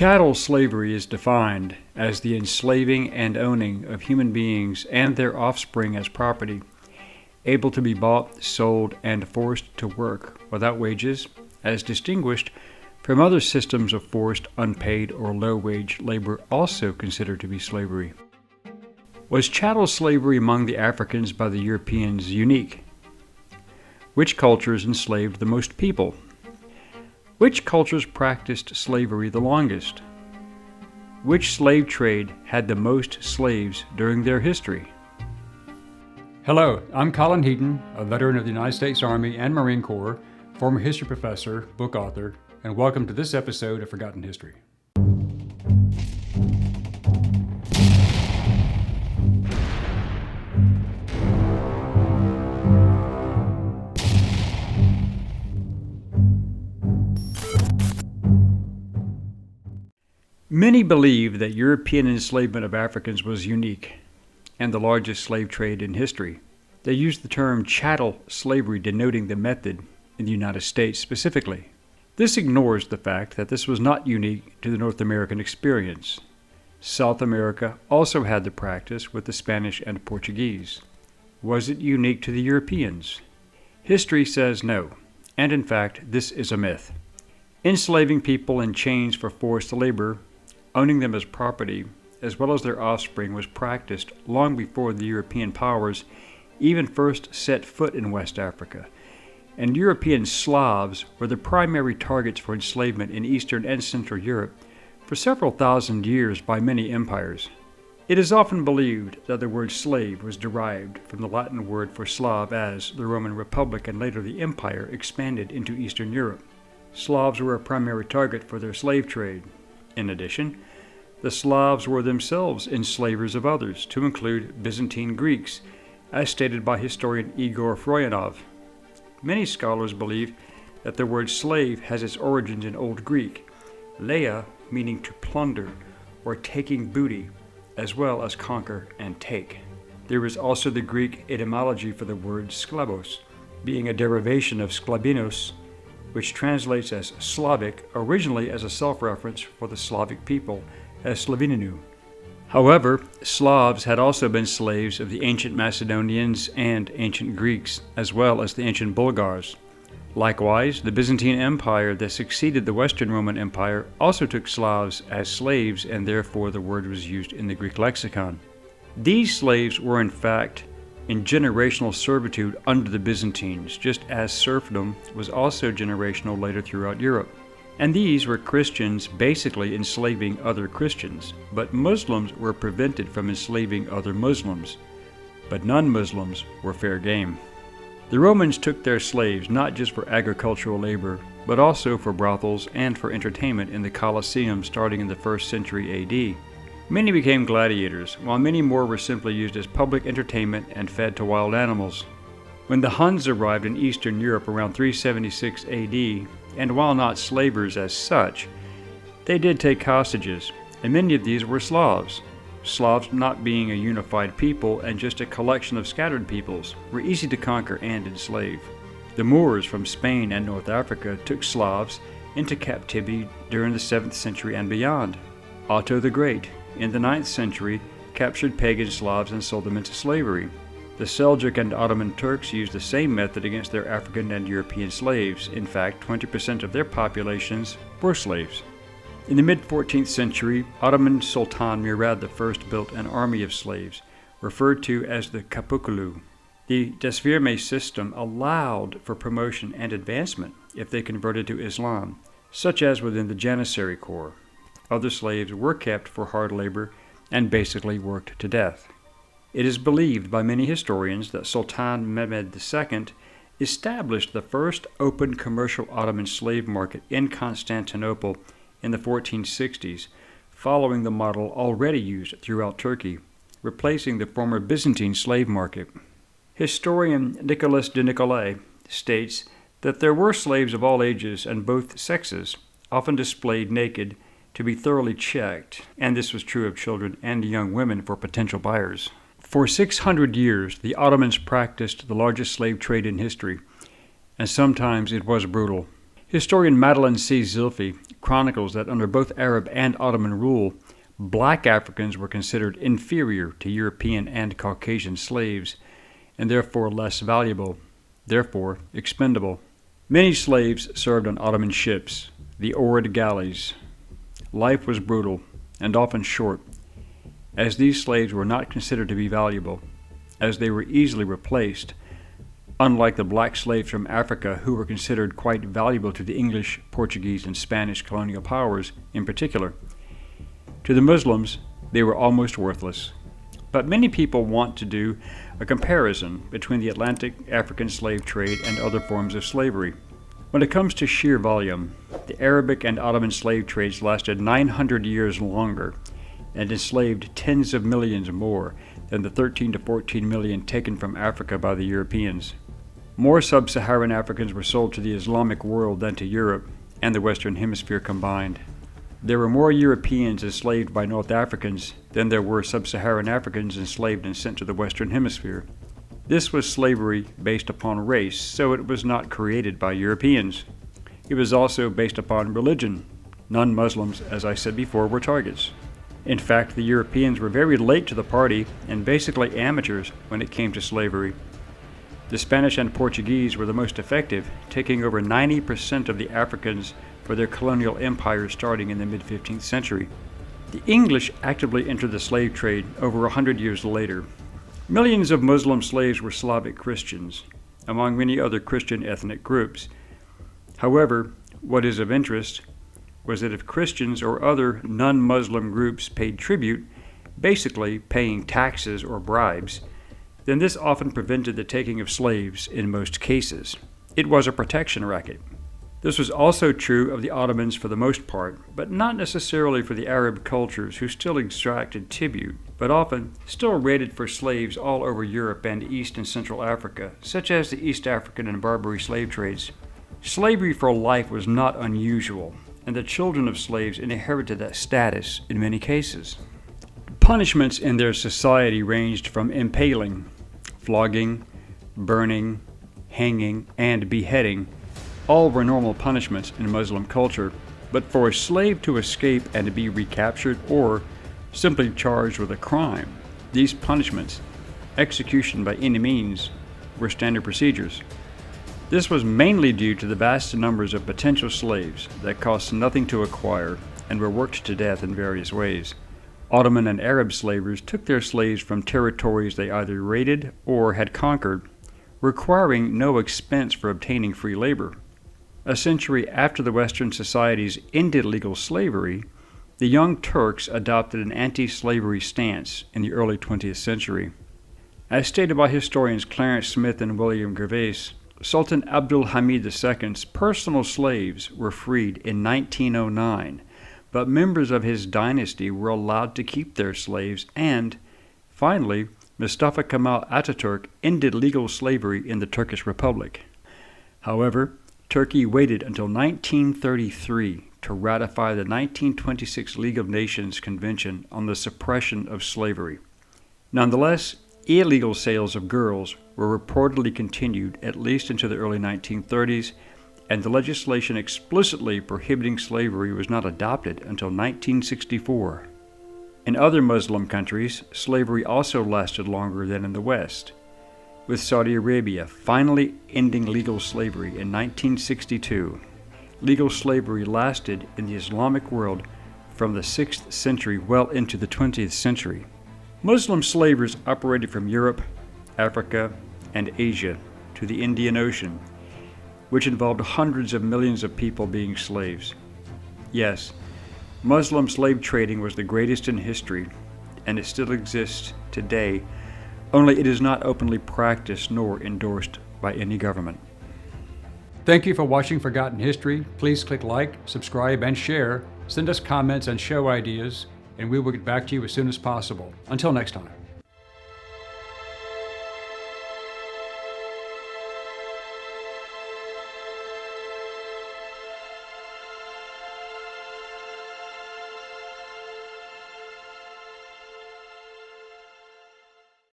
Chattel slavery is defined as the enslaving and owning of human beings and their offspring as property, able to be bought, sold, and forced to work without wages, as distinguished from other systems of forced, unpaid, or low-wage labor also considered to be slavery. Was chattel slavery among the Africans by the Europeans unique? Which cultures enslaved the most people? Which cultures practiced slavery the longest? Which slave trade had the most slaves during their history? Hello, I'm Colin Heaton, a veteran of the United States Army and Marine Corps, former history professor, book author, and welcome to this episode of Forgotten History. Many believe that European enslavement of Africans was unique and the largest slave trade in history. They use the term chattel slavery denoting the method in the United States specifically. This ignores the fact that this was not unique to the North American experience. South America also had the practice with the Spanish and Portuguese. Was it unique to the Europeans? History says no, and in fact, this is a myth. Enslaving people in chains for forced labor, owning them as property, as well as their offspring, was practiced long before the European powers even first set foot in West Africa, and European Slavs were the primary targets for enslavement in Eastern and Central Europe for several thousand years by many empires. It is often believed that the word slave was derived from the Latin word for Slav as the Roman Republic and later the Empire expanded into Eastern Europe. Slavs were a primary target for their slave trade. In addition, the Slavs were themselves enslavers of others, to include Byzantine Greeks, as stated by historian Igor Froyanov. Many scholars believe that the word slave has its origins in Old Greek, leia meaning to plunder or taking booty, as well as conquer and take. There is also the Greek etymology for the word sklavos, being a derivation of sklabinos, which translates as Slavic, originally as a self-reference for the Slavic people, as Slavininu. However, Slavs had also been slaves of the ancient Macedonians and ancient Greeks, as well as the ancient Bulgars. Likewise, the Byzantine Empire that succeeded the Western Roman Empire also took Slavs as slaves, and therefore the word was used in the Greek lexicon. These slaves were in fact in generational servitude under the Byzantines, just as serfdom was also generational later throughout Europe. And these were Christians basically enslaving other Christians, but Muslims were prevented from enslaving other Muslims. But non-Muslims were fair game. The Romans took their slaves not just for agricultural labor, but also for brothels and for entertainment in the Colosseum starting in the 1st century AD. Many became gladiators, while many more were simply used as public entertainment and fed to wild animals. When the Huns arrived in Eastern Europe around 376 AD, and while not slavers as such, they did take hostages, and many of these were Slavs. Slavs, not being a unified people and just a collection of scattered peoples, were easy to conquer and enslave. The Moors from Spain and North Africa took Slavs into captivity during the 7th century and beyond. Otto the Great, in the 9th century, captured pagan Slavs and sold them into slavery. The Seljuk and Ottoman Turks used the same method against their African and European slaves. In fact, 20% of their populations were slaves. In the mid-14th century, Ottoman Sultan Murad I built an army of slaves, referred to as the Kapukulu. The Desvirme system allowed for promotion and advancement if they converted to Islam, such as within the Janissary Corps. Other slaves were kept for hard labor and basically worked to death. It is believed by many historians that Sultan Mehmed II established the first open commercial Ottoman slave market in Constantinople in the 1460s, following the model already used throughout Turkey, replacing the former Byzantine slave market. Historian Nicolas de Nicolay states that there were slaves of all ages and both sexes, often displayed naked, to be thoroughly checked, and this was true of children and young women for potential buyers. For 600 years, the Ottomans practiced the largest slave trade in history, and sometimes it was brutal. Historian Madeline C. Zilfi chronicles that under both Arab and Ottoman rule, black Africans were considered inferior to European and Caucasian slaves, and therefore less valuable, therefore expendable. Many slaves served on Ottoman ships, the Ohrid galleys. Life was brutal and often short, as these slaves were not considered to be valuable, as they were easily replaced, unlike the black slaves from Africa who were considered quite valuable to the English, Portuguese, and Spanish colonial powers in particular. To the Muslims, they were almost worthless. But many people want to do a comparison between the Atlantic African slave trade and other forms of slavery. When it comes to sheer volume, the Arabic and Ottoman slave trades lasted 900 years longer and enslaved tens of millions more than the 13 to 14 million taken from Africa by the Europeans. More sub-Saharan Africans were sold to the Islamic world than to Europe and the Western Hemisphere combined. There were more Europeans enslaved by North Africans than there were sub-Saharan Africans enslaved and sent to the Western Hemisphere. This was slavery based upon race, so it was not created by Europeans. It was also based upon religion. Non-Muslims, as I said before, were targets. In fact, the Europeans were very late to the party and basically amateurs when it came to slavery. The Spanish and Portuguese were the most effective, taking over 90% of the Africans for their colonial empires starting in the mid-15th century. The English actively entered the slave trade over 100 years later. Millions of Muslim slaves were Slavic Christians, among many other Christian ethnic groups. However, what is of interest was that if Christians or other non-Muslim groups paid tribute, basically paying taxes or bribes, then this often prevented the taking of slaves in most cases. It was a protection racket. This was also true of the Ottomans for the most part, but not necessarily for the Arab cultures who still exacted tribute, but often still raided for slaves all over Europe and East and Central Africa, such as the East African and Barbary slave trades. Slavery for life was not unusual, and the children of slaves inherited that status in many cases. Punishments in their society ranged from impaling, flogging, burning, hanging, and beheading. All were normal punishments in Muslim culture, but for a slave to escape and to be recaptured or simply charged with a crime, these punishments, execution by any means, were standard procedures. This was mainly due to the vast numbers of potential slaves that cost nothing to acquire and were worked to death in various ways. Ottoman and Arab slavers took their slaves from territories they either raided or had conquered, requiring no expense for obtaining free labor. A century after the Western societies ended legal slavery, the Young Turks adopted an anti-slavery stance in the early 20th century. As stated by historians Clarence Smith and William Gervais, Sultan Abdul Hamid II's personal slaves were freed in 1909, but members of his dynasty were allowed to keep their slaves, and, finally, Mustafa Kemal Ataturk ended legal slavery in the Turkish Republic. However, Turkey waited until 1933 to ratify the 1926 League of Nations Convention on the Suppression of Slavery. Nonetheless, illegal sales of girls were reportedly continued at least into the early 1930s, and the legislation explicitly prohibiting slavery was not adopted until 1964. In other Muslim countries, slavery also lasted longer than in the West, with Saudi Arabia finally ending legal slavery in 1962. Legal slavery lasted in the Islamic world from the 6th century well into the 20th century. Muslim slavers operated from Europe, Africa, and Asia to the Indian Ocean, which involved hundreds of millions of people being slaves. Yes, Muslim slave trading was the greatest in history, and it still exists today, only it is not openly practiced nor endorsed by any government. Thank you for watching Forgotten History. Please click like, subscribe, and share. Send us comments and show ideas, and we will get back to you as soon as possible. Until next time.